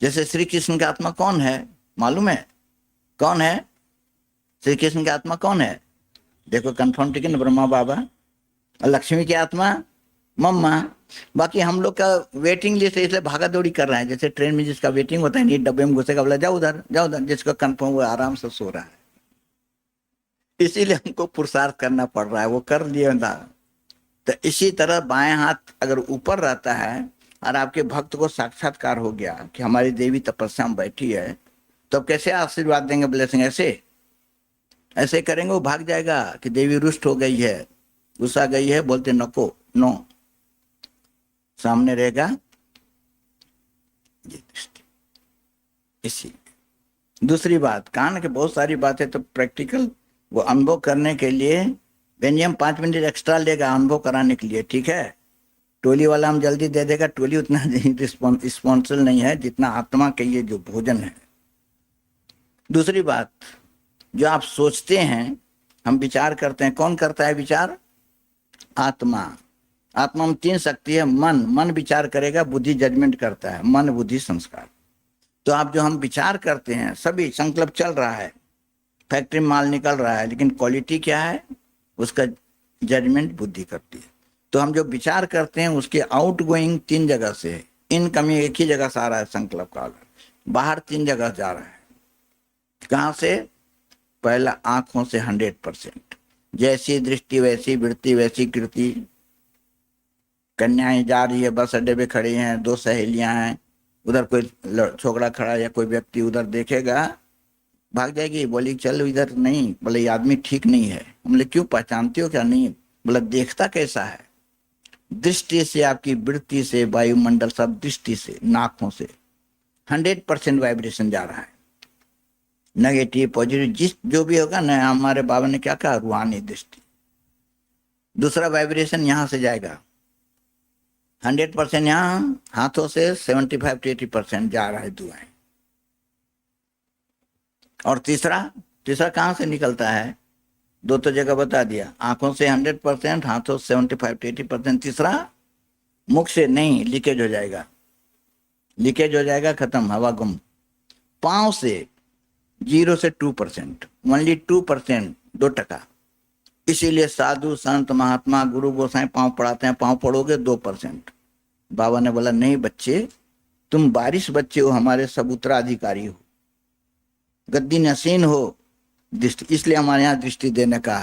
जैसे श्री कृष्ण का आत्मा कौन है मालूम है? कौन है श्री कृष्ण की आत्मा? कौन है? देखो कंफर्म टिकट, ब्रह्मा बाबा। और लक्ष्मी की आत्मा मम्मा। बाकी हम लोग का वेटिंग लिस्ट है, इसलिए भागा दौड़ी कर रहे हैं। जैसे ट्रेन में जिसका वेटिंग होता है नहीं, डब्बे में घुसेगा, बोला जाओ उधर जाओ उधर, जिसका कंफर्म वो आराम से सो रहा है। इसीलिए हमको पुरुषार्थ करना पड़ रहा है, वो कर लिए था। तो इसी तरह बाएं हाथ अगर ऊपर रहता है और आपके भक्त को साक्षात्कार हो गया कि हमारी देवी तपस्या में बैठी है, तो अब कैसे आशीर्वाद देंगे, ब्लेसिंग? ऐसे करेंगे, वो भाग जाएगा कि देवी रुष्ट हो गई है, गुस्सा गई है, बोलते नको नो, सामने रहेगा ये दृष्टि। इसी दूसरी बात, कान के बहुत सारी बातें तो प्रैक्टिकल वो अनुभव करने के लिए बेनियम 5 मिनट एक्स्ट्रा लेगा अनुभव कराने के लिए, ठीक है। टोली वाला हम जल्दी दे देगा, टोली उतना रिस्पॉन्सिबल नहीं है जितना आत्मा के ये जो भोजन है। दूसरी बात, जो आप सोचते हैं, हम विचार करते हैं, कौन करता है विचार? आत्मा। आत्मा में तीन शक्ति है। मन, मन विचार करेगा, बुद्धि जजमेंट करता है, मन बुद्धि संस्कार। तो आप जो हम विचार करते हैं, सभी संकल्प चल रहा है, फैक्ट्री में माल निकल रहा है, लेकिन क्वालिटी क्या है उसका, जजमेंट बुद्धि करती है। तो हम जो विचार करते हैं उसके आउट गोइंग तीन जगह से है, इनकमिंग एक ही जगह से आ रहा है संकल्प का, बाहर तीन जगह जा रहा है। कहां से? पहला आंखों से 100%, जैसी दृष्टि वैसी वृत्ति वैसी कृति। कन्याएं जा रही है, बस अड्डे पे खड़ी हैं, दो सहेलियां हैं, उधर कोई छोकरा खड़ा या कोई व्यक्ति उधर देखेगा, भाग जाएगी, बोली चल इधर नहीं, बोले ये आदमी ठीक नहीं है। हम बोले क्यों, पहचानती हो क्या? नहीं। बोला देखता कैसा है? दृष्टि से, आपकी वृत्ति से, वायुमंडल सब दृष्टि से, नाकों से 100% वाइब्रेशन जा रहा है, नेगेटिव पॉजिटिव जिस जो भी होगा ना। हमारे बाबा ने क्या कहा, रूहानी दृष्टि। दूसरा वाइब्रेशन यहां से जाएगा 100%, यहां हाथों से 75 to 80% जा रहा है दुआएं। और तीसरा, तीसरा कहां से निकलता है? दो तो जगह बता दिया, आंखों से 100%, हाथों से 75 to 80%। तीसरा मुख से नहीं, लीकेज हो जाएगा, लीकेज हो जाएगा, खत्म, हवा गुम। पांव से 0 से 2%, ओनली 2%, 2%। इसीलिए साधु संत महात्मा गुरु गोसाई पांव पढ़ाते हैं, पांव पढ़ोगे 2%। बाबा ने बोला नहीं बच्चे, तुम बारिश बच्चे हो, हमारे सब उत्तराधिकारी हो, गद्दी नसीन हो दृष्टि, इसलिए हमारे यहाँ दृष्टि देने का।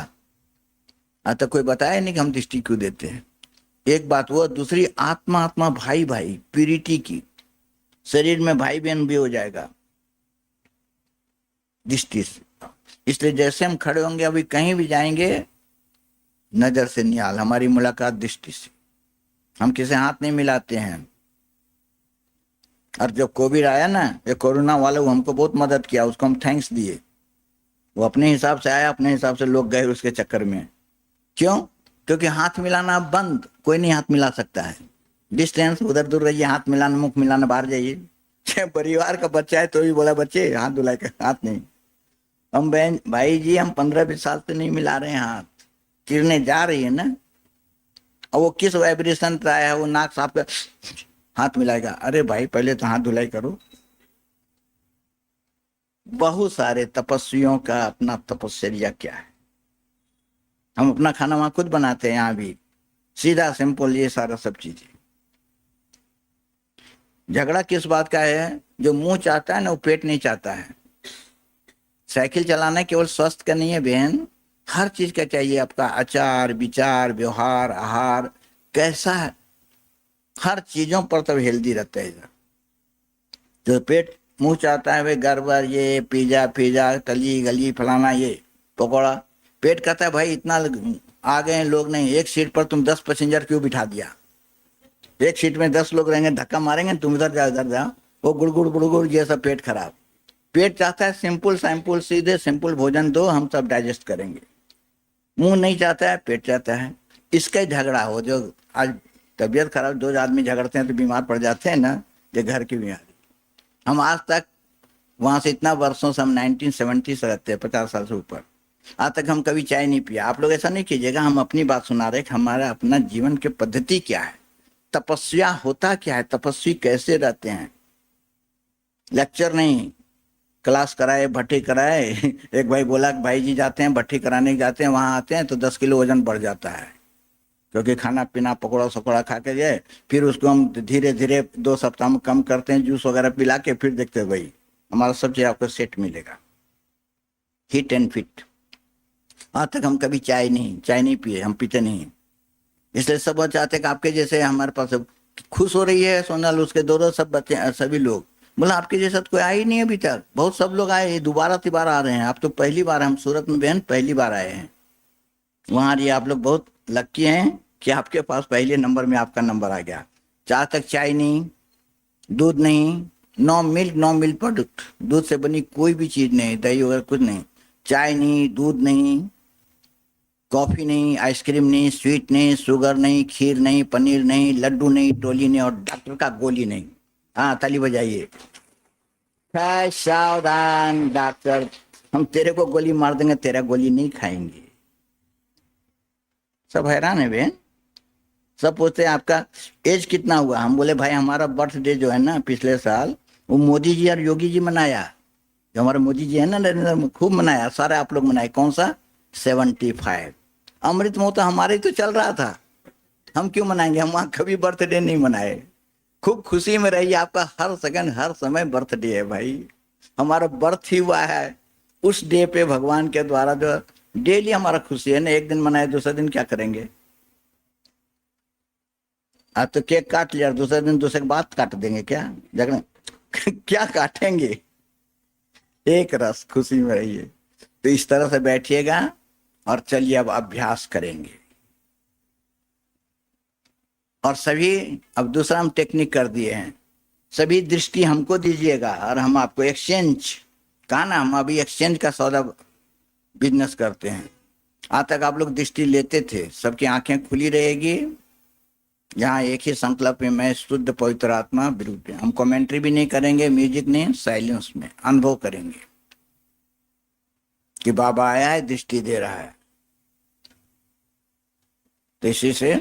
आज तक कोई बताया नहीं कि हम दृष्टि क्यों देते हैं। एक बात वो, दूसरी आत्मा, आत्मा भाई भाई, प्यूरिटी की, शरीर में भाई बहन भी हो जाएगा दृष्टि से। इसलिए जैसे हम खड़े होंगे, अभी कहीं भी जाएंगे, नजर से निहाल, हमारी मुलाकात दृष्टि से। हम किसी हाथ नहीं मिलाते हैं। और जब कोविड आया ना, ये कोरोना वाले, वो हमको बहुत मदद किया, उसको हम थैंक्स दिए। वो अपने हिसाब से आया, अपने हिसाब से लोग गए उसके चक्कर में। क्यों? क्योंकि हाथ मिलाना बंद, कोई नहीं हाथ मिला सकता है। डिस्टेंस, उधर दूर रहिए, हाथ मिलाना, मुख मिलाना, बाहर जाइए। परिवार का बच्चा है तो भी बोला बच्चे हाथ धुलाई कर, हाथ नहीं। हम बहन भाई जी, हम 15-20 साल से नहीं मिला रहे हैं हाथ, किरणें जा रही है ना। और वो किस वाइब्रेशन पे आया है, वो नाक साफ कर हाथ मिलाएगा। अरे भाई पहले तो हाथ धुलाई करो। बहुत सारे तपस्वियों का अपना तपस्या क्या है। हम अपना खाना वहां खुद बनाते हैं, यहाँ भी सीधा सिंपल, ये सारा सब चीजें। झगड़ा किस बात का है? जो मुंह चाहता है ना, वो पेट नहीं चाहता है। साइकिल चलाना केवल स्वस्थ का नहीं है बहन, हर चीज का चाहिए। आपका आचार विचार व्यवहार आहार कैसा है, हर चीजों पर तब हेल्दी रहता है इधर। जो पेट मुंह चाहता है वे गड़बड़, ये पिज्जा पिज्जा तली गली फलाना, ये पकौड़ा। पेट कहता है भाई इतना आ गए लोग, नहीं, एक सीट पर तुम 10 पैसेंजर क्यों बिठा दिया? एक सीट में 10 लोग रहेंगे, धक्का मारेंगे, तुम इधर जाओ उधर जाओ, वो गुड़गुड़ गुड़गुड़, ये सब पेट खराब। पेट चाहता है सिंपल सैंपल, सीधे सिंपल भोजन दो, हम सब डाइजेस्ट करेंगे। मुंह नहीं चाहता है, पेट चाहता है। इसका ही झगड़ा हो। जो आज तबीयत खराब, दो आदमी झगड़ते हैं तो बीमार पड़ जाते हैं ना, ये घर की बीमारी। हम आज तक वहां से इतना वर्षों से, हम 1970 से रहते हैं, 50 साल से ऊपर, आज तक हम कभी चाय नहीं पिया। आप लोग ऐसा नहीं कीजिएगा, हम अपनी बात सुना रहे, हमारा अपना जीवन की पद्धति क्या है, तपस्या होता क्या है, तपस्वी कैसे रहते हैं। लेक्चर नहीं, क्लास कराए, भट्टी कराए। एक भाई बोला कि भाई जी जाते हैं भट्टी कराने जाते हैं, वहां आते हैं तो 10 किलो वजन बढ़ जाता है, क्योंकि खाना पीना पकौड़ा सकोड़ा खा के गए। फिर उसको हम धीरे धीरे 2 सप्ताह में कम करते हैं, जूस वगैरह पिला के, फिर देखते हैं भाई हमारा सब चीज आपको सेट मिलेगा, हिट एंड फिट। आज तक हम कभी चाय नहीं पिए, हम पीते नहीं। इसलिए सब चाहते कि आपके जैसे हमारे पास खुश हो रही है सोनल, उसके दो सब बच्चे, सभी लोग बोला आपके जैसा तो कोई आए ही नहीं अभी तक। बहुत सब लोग आए, दोबारा तिबारा आ रहे हैं। आप तो पहली बार, हम सूरत में बहन पहली बार आए हैं। वहां रही, आप लोग बहुत लक्की हैं कि आपके पास पहले नंबर में आपका नंबर आ गया। चाह तक चाय नहीं, दूध नहीं, नो मिल्क प्रोडक्ट, दूध से बनी कोई भी चीज नहीं, दही वगैरह कुछ नहीं, चाय नहीं, दूध नहीं, कॉफी नहीं, आइसक्रीम नहीं, स्वीट नहीं, शुगर नहीं, खीर नहीं, पनीर नहीं, लड्डू नहीं, टोली नहीं, और डॉक्टर का गोली नहीं। हाँ ताली बजाइए। सावधान डॉक्टर, हम तेरे को गोली मार देंगे, तेरा गोली नहीं खाएंगे। सब हैरान है बहन। सब पूछते हैं आपका एज कितना हुआ, हम बोले भाई हमारा बर्थडे जो है ना पिछले साल, वो मोदी जी और योगी जी मनाया, जो हमारे मोदी जी है ना नरेंद्र मोदी, खूब मनाया, सारे आप लोग मनाए। कौन सा? 75। अमृत महोत्सव हमारे ही तो चल रहा था, हम क्यों मनाएंगे? हम वहां कभी बर्थडे नहीं मनाए। खूब खुशी में रहिए, आपका हर सेकंड हर समय बर्थडे है भाई। हमारा बर्थ ही हुआ है उस डे पे भगवान के द्वारा, जो डेली हमारा खुशी है ना। एक दिन मनाए दूसरे दिन क्या करेंगे? आज तो केक काट लिया, दूसरे दिन दूसरे के बाद काट देंगे क्या? जगह क्या काटेंगे? एक रस खुशी में रहिए। तो इस तरह से बैठिएगा और चलिए अब अभ्यास करेंगे। और सभी, अब दूसरा हम टेक्निक कर दिए हैं, सभी दृष्टि हमको दीजिएगा और हम आपको एक्सचेंज, कहा ना हम अभी एक्सचेंज का सौदा बिजनेस करते हैं। आज तक आप लोग दृष्टि लेते थे, सबकी आंखें खुली रहेगी। यहाँ एक ही संकल्प में, मैं शुद्ध पवित्र आत्मा विरुद्ध। हम कमेंट्री भी नहीं करेंगे, म्यूजिक नहीं, साइलेंस में अनुभव करेंगे कि बाबा आया है, दृष्टि दे रहा है। तो इसी से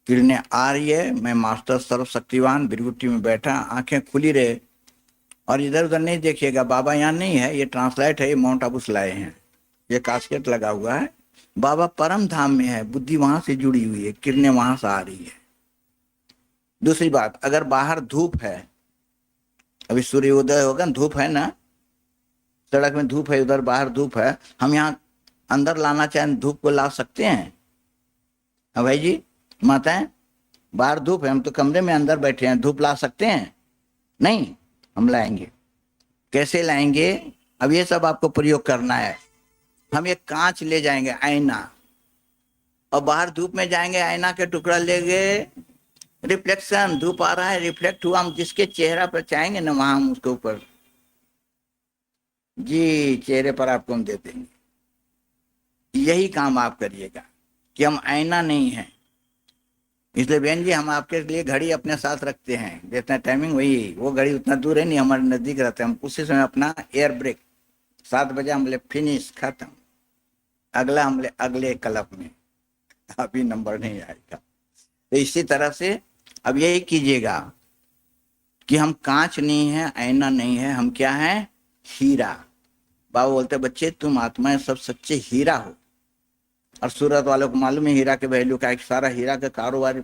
किरणें आ रही है, मैं मास्टर सर्वशक्तिवान विभूति में बैठा, आंखें खुली रहे और इधर उधर नहीं देखिएगा। बाबा यहाँ नहीं है, ये ट्रांसलाइट है, ये माउंट आबू से लाए हैं, ये कास्केट लगा हुआ है। बाबा परम धाम में है, बुद्धि वहां से जुड़ी हुई है, किरणें वहां से आ रही है। दूसरी बात, अगर बाहर धूप है, अभी सूर्योदय होगा, धूप है ना, सड़क में धूप है, उधर बाहर धूप है, हम यहाँ अंदर लाना चाहें धूप को ला सकते हैं? हाँ भाई जी, माताएं, बाहर धूप है, हम तो कमरे में अंदर बैठे हैं, धूप ला सकते हैं? नहीं, हम लाएंगे। कैसे लाएंगे? अब ये सब आपको प्रयोग करना है। हम एक कांच ले जाएंगे, आईना, और बाहर धूप में जाएंगे, आईना के टुकड़ा ले गए, रिफ्लेक्शन, धूप आ रहा है, रिफ्लेक्ट हुआ, हम जिसके चेहरा पर चाहेंगे ना वहां हम उसके ऊपर, जी चेहरे पर आपको हम दे देंगे। यही काम आप करिएगा कि हम आईना नहीं है। इसलिए बहन जी, हम आपके लिए घड़ी अपने साथ रखते हैं, जितना टाइमिंग वही, वो घड़ी उतना दूर है नहीं, हमारे नजदीक रहते हैं। हम उसी समय अपना एयर ब्रेक, 7 बजे हम बोले फिनिश, खत्म, अगला हम बोले अगले क्लब में, अभी नंबर नहीं आएगा। तो इसी तरह से अब यही कीजिएगा कि हम कांच नहीं है, आईना नहीं है, हम क्या है? हीरा। बाबा बोलते बच्चे तुम आत्माएं सब सच्चे हीरा हो। और सूरत वालों को मालूम है हीरा के वैल्यू का, एक सारा हीरा का कारोबार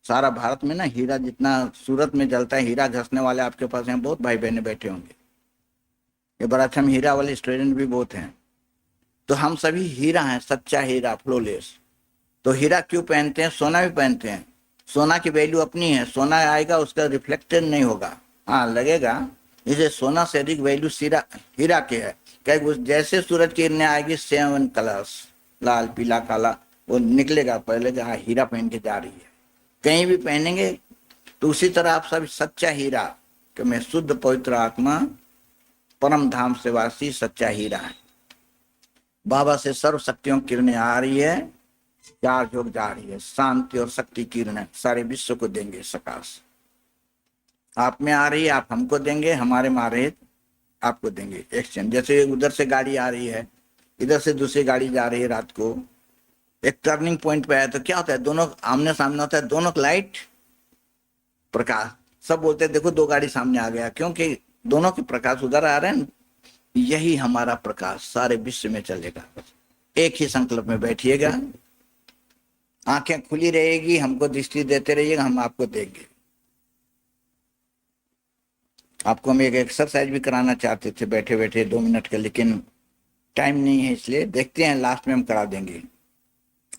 सारा भारत में ना, हीरा जितना सूरत में जलता है, हीरा घसने वाले आपके पास यहाँ बहुत भाई बहने बैठे होंगे, ये बड़ा अच्छा हीरा वाले स्टूडेंट भी बहुत हैं। तो हम सभी हीरा हैं, सच्चा हीरा, फ्लोलेस। तो हीरा क्यों पहनते हैं? सोना भी पहनते हैं, सोना की वैल्यू अपनी है, सोना आएगा उसका रिफ्लेक्टेड नहीं होगा, हाँ लगेगा। इसे सोना से अधिक वैल्यू हीरा के है। क्या जैसे सूरज की किरणें आएगी, 7 कलर्स, लाल पीला काला, वो निकलेगा, पहले हाँ हीरा पहन के जा रही है। कहीं भी पहनेंगे तो उसी तरह आप सब सच्चा हीरा, कि मैं शुद्ध पवित्र आत्मा परम धाम से वासी सच्चा हीरा है। बाबा से सर्व शक्तियों की किरणें आ रही है, चार्ज हो जा रही है, शांति और शक्ति की किरणें सारे विश्व को देंगे सकाश। आप में आ रही है, आप हमको देंगे, हमारे में आ रहे आपको देंगे। एक्सचेंज, जैसे उधर से गाड़ी आ रही है, इधर से दूसरी गाड़ी जा रही है, रात को एक टर्निंग पॉइंट पे आया तो क्या होता है? दोनों आमने सामने होता है, दोनों लाइट प्रकाश, सब बोलते हैं देखो 2 गाड़ी सामने आ गया, क्योंकि दोनों के प्रकाश उधर आ रहे हैं। यही हमारा प्रकाश सारे विश्व में चलेगा। एक ही संकल्प में बैठिएगा, आंखें खुली रहेगी, हमको दृष्टि देते रहिएगा, हम आपको देंगे। आपको हम एक एक्सरसाइज भी कराना चाहते थे बैठे बैठे 2 मिनट का, लेकिन टाइम नहीं है, इसलिए देखते हैं लास्ट में हम करा देंगे।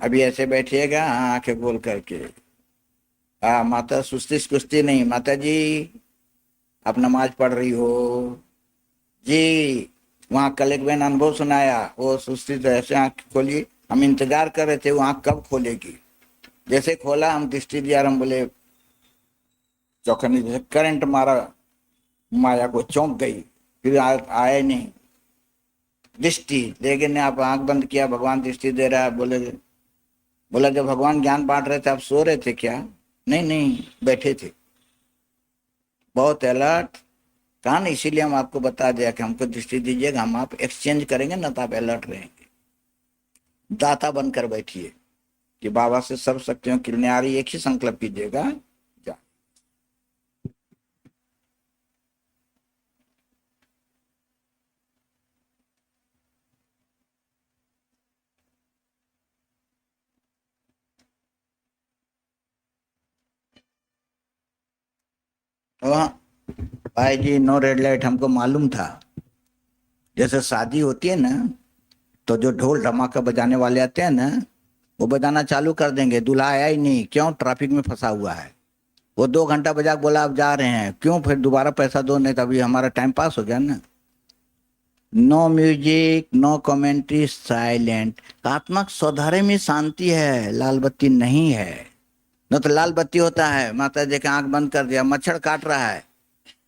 अभी ऐसे बैठिएगा, आंखें खोल करके। माता सुस्ती कुश्ती नहीं, माता जी आप नमाज पढ़ रही हो जी, वहाँ कल एक बहन अनुभव सुनाया, वो सुस्ती तो ऐसे आंख खोली, हम इंतजार कर रहे थे वो आंख कब खोलेगी। जैसे खोला, हम दृष्टि दिया, हम बोले चौकनी, जैसे करंट मारा, माया को चौंक गई, फिर आए नहीं दृष्टि। लेकिन आप आंख बंद किया, भगवान दृष्टि दे रहा है। बोला जब भगवान ज्ञान बांट रहे थे आप सो रहे थे क्या? नहीं नहीं, बैठे थे, बहुत अलर्ट। कहा ना, इसीलिए हम आपको बता दिया कि हमको दृष्टि दीजिएगा, हम आप एक्सचेंज करेंगे ना तो आप अलर्ट रहेंगे। दाता बनकर बैठिए, कि बाबा से सब शक्तियों की न्यारी एक ही संकल्प कीजिएगा, जा। तो भाई जी, नो रेड लाइट हमको मालूम था। जैसे शादी होती है ना, तो जो ढोल धमाका बजाने वाले आते हैं ना, वो बजाना चालू कर देंगे, दूल्हा आया ही नहीं, क्यों? ट्रैफिक में फंसा हुआ है। वो 2 घंटा बजा के बोला अब जा रहे हैं, क्यों? फिर दोबारा पैसा दो, नहीं तो अभी हमारा टाइम पास हो गया ना। No music, no commentary, silent. आत्मक स्वधारे में शांति है, लाल बत्ती नहीं है। न तो लाल बत्ती होता है, माता जी की आंख बंद कर दिया, मच्छर काट रहा है,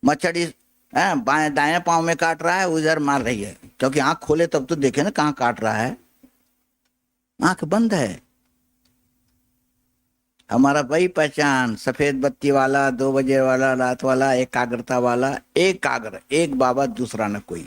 मच्छर इस बाएं दाएं पांव में काट रहा है, उधर मार रही है, क्योंकि आंख खोले तब तो देखे ना कहाँ काट रहा है। आंख बंद है। हमारा वही पहचान, सफेद बत्ती वाला, 2 बजे वाला, रात वाला, एकाग्रता वाला, एकाग्र, एक बाबा दूसरा न कोई।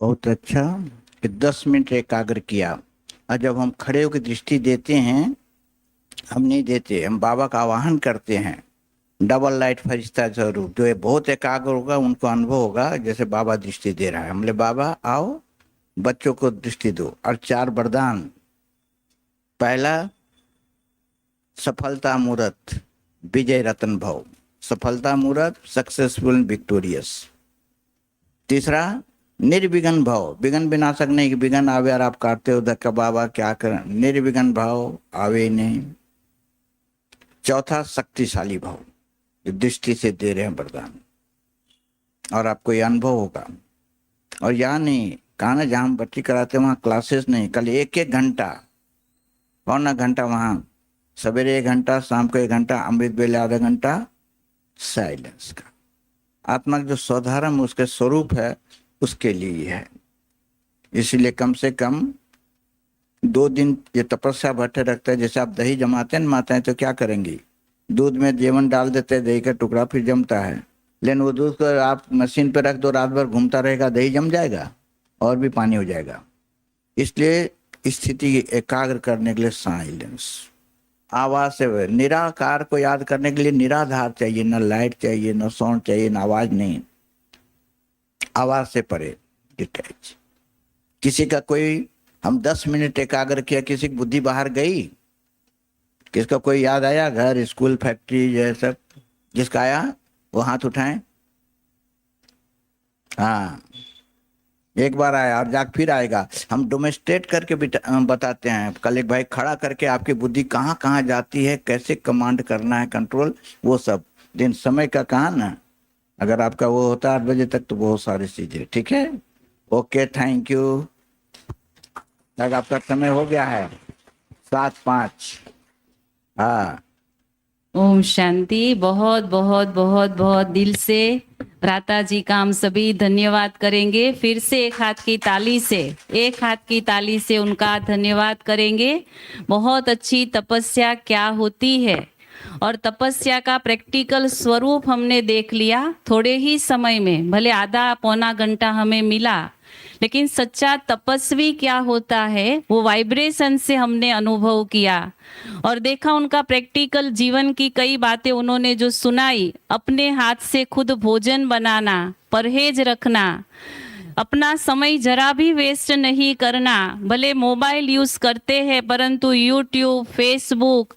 बहुत अच्छा कि 10 मिनट एकाग्र किया। और जब हम खड़े होकर दृष्टि देते हैं, हम नहीं देते, हम बाबा का आवाहन करते हैं। डबल लाइट फरिश्ता स्वरूप, जो ये बहुत एकाग्र होगा उनको अनुभव होगा जैसे बाबा दृष्टि दे रहा है। हमले बाबा आओ बच्चों को दृष्टि दो। और 4 वरदान। पहला, सफलता मूर्त विजय रतन भव। सफलता मूर्त, सक्सेसफुल विक्टोरियस। तीसरा, निर्विघ्न भाव, विघ्न विनाशक नहीं कि विघ्न आवे और आप काटते हो धक्का बाबा क्या करें, निर्विघ्न भाव आवे नहीं। चौथा, शक्तिशाली भाव, दृष्टि से दे रहे हैं वरदान और आपको ये अनुभव होगा। और यहाँ नहीं, कहा ना जहाँ हम बच्ची कराते वहाँ क्लासेस नहीं, कल 1-1 घंटा, पौना घंटा वहाँ, सवेरे 1 घंटा, शाम को 1 घंटा, अमृत बेले आधा घंटा साइलेंस का। आत्मा का जो स्वधर्म उसके स्वरूप है उसके लिए है। इसीलिए कम से कम 2 दिन ये तपस्या बैठे रखते हैं। जैसे आप दही जमाते हैं माते हैं तो क्या करेंगे, दूध में जेवन डाल देते हैं, दही का टुकड़ा फिर जमता है। लेकिन वो दूध को आप मशीन पे रख दो, रात भर घूमता रहेगा, दही जम जाएगा और भी पानी हो जाएगा। इसलिए स्थिति एकाग्र करने के लिए साइलेंस, आवाज से, निराकार को याद करने के लिए निराधार चाहिए, न लाइट चाहिए, न साउंड चाहिए, न आवाज नहीं, आवाज से परे डिटैच। किसी का कोई, हम 10 मिनट एकाग्र किया, किसी की बुद्धि बाहर गई, किसका कोई याद आया, घर, स्कूल, फैक्ट्री, ये सब, जिसका आया वो हाथ उठाएं। हाँ, एक बार आया और जाग फिर आएगा। हम डोमेस्ट्रेट करके बताते हैं। कल एक भाई खड़ा करके आपकी बुद्धि कहाँ कहाँ जाती है, कैसे कमांड करना है, कंट्रोल, वो सब। दिन समय का कहा ना, अगर आपका वो होता 8 बजे तक तो बहुत सारी चीजें। ठीक है, ओके, थैंक यू। तक आपका समय हो गया है 7:05। हाँ, ओम शांति। बहुत बहुत बहुत बहुत दिल से भ्राता जी का हम सभी धन्यवाद करेंगे। फिर से एक हाथ की ताली से उनका धन्यवाद करेंगे। बहुत अच्छी तपस्या क्या होती है और तपस्या का प्रैक्टिकल स्वरूप हमने देख लिया थोड़े ही समय में। भले आधा पौना घंटा हमें मिला, लेकिन सच्चा तपस्वी क्या होता है वो वाइब्रेशन से हमने अनुभव किया और देखा। उनका प्रैक्टिकल जीवन की कई बातें उन्होंने जो सुनाई, अपने हाथ से खुद भोजन बनाना, परहेज रखना, अपना समय जरा भी वेस्ट नहीं करना। भले मोबाइल यूज करते हैं परंतु यूट्यूब, फेसबुक,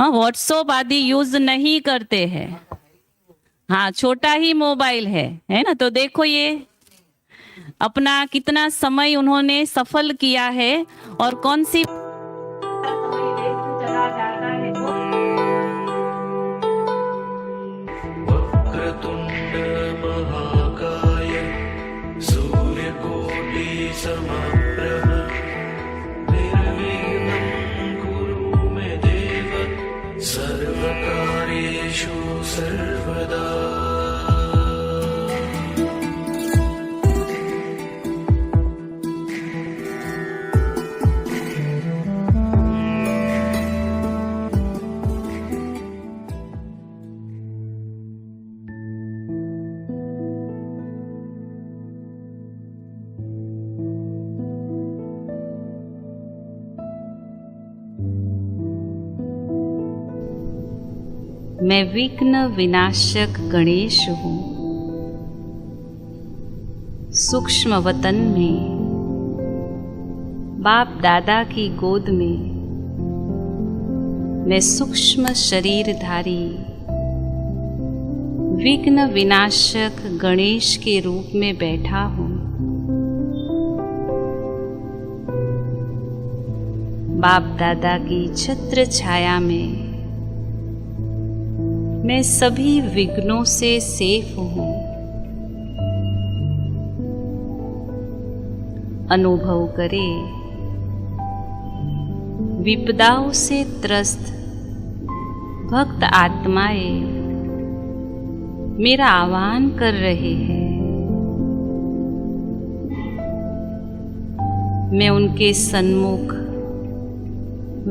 व्हाट्सएप आदि यूज नहीं करते हैं। हाँ, छोटा ही मोबाइल है ना। तो देखो ये अपना कितना समय उन्होंने सफल किया है और कौन सी चला जाता है। वक्रतुंड महाकाय सूर्यकोटि समप्रभ निर्विघ्नं कुरु मे देव सर्वकार्येषु सर्वदा। मैं विघ्न विनाशक गणेश हूँ। सूक्ष्म वतन में बाप दादा की गोद में मैं सूक्ष्म शरीरधारी विघ्न विनाशक गणेश के रूप में बैठा हूँ। बाप दादा की छत्र छाया में मैं सभी विघ्नों से सेफ हूँ। अनुभव करें, विपदाओं से त्रस्त भक्त आत्माएं मेरा आह्वान कर रहे हैं। मैं उनके सन्मुख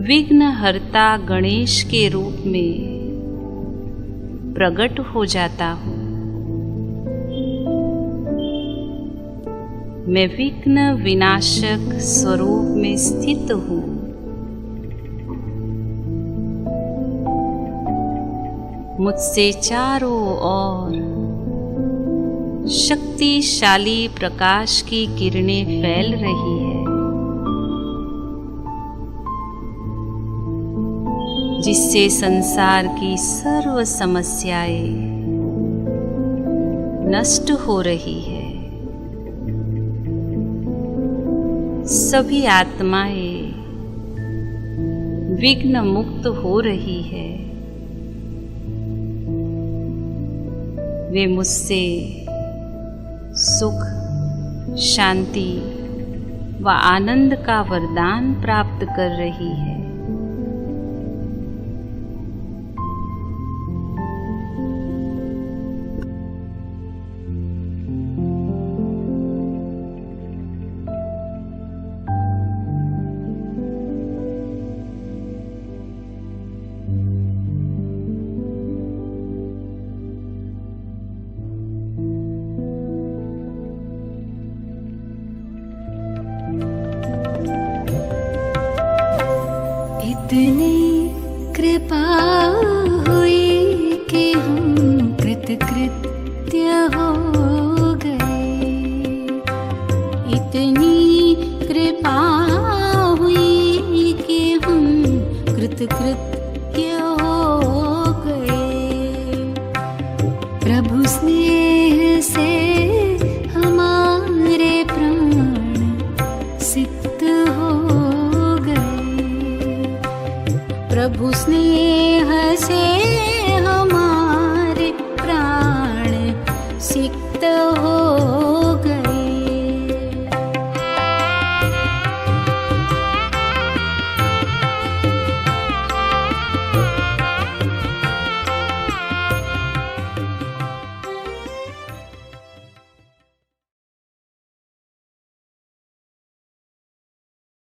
विघ्नहर्ता गणेश के रूप में प्रकट हो जाता हूँ। मैं विघ्न विनाशक स्वरूप में स्थित हूँ। मुझसे चारों ओर शक्तिशाली प्रकाश की किरणें फैल रही है, जिससे संसार की सर्व समस्याएं नष्ट हो रही है। सभी आत्माएं विघ्न मुक्त हो रही है। वे मुझसे सुख, शांति व आनंद का वरदान प्राप्त कर रही है। इतनी कृपा हुई कि हम कृतकृत्य हो गए। इतनी कृपा हुई कि हम कृतकृत्य हो गए। प्रभु स्नेह से हमारे प्राण सिक्त हो गए। प्रभु स्नेह से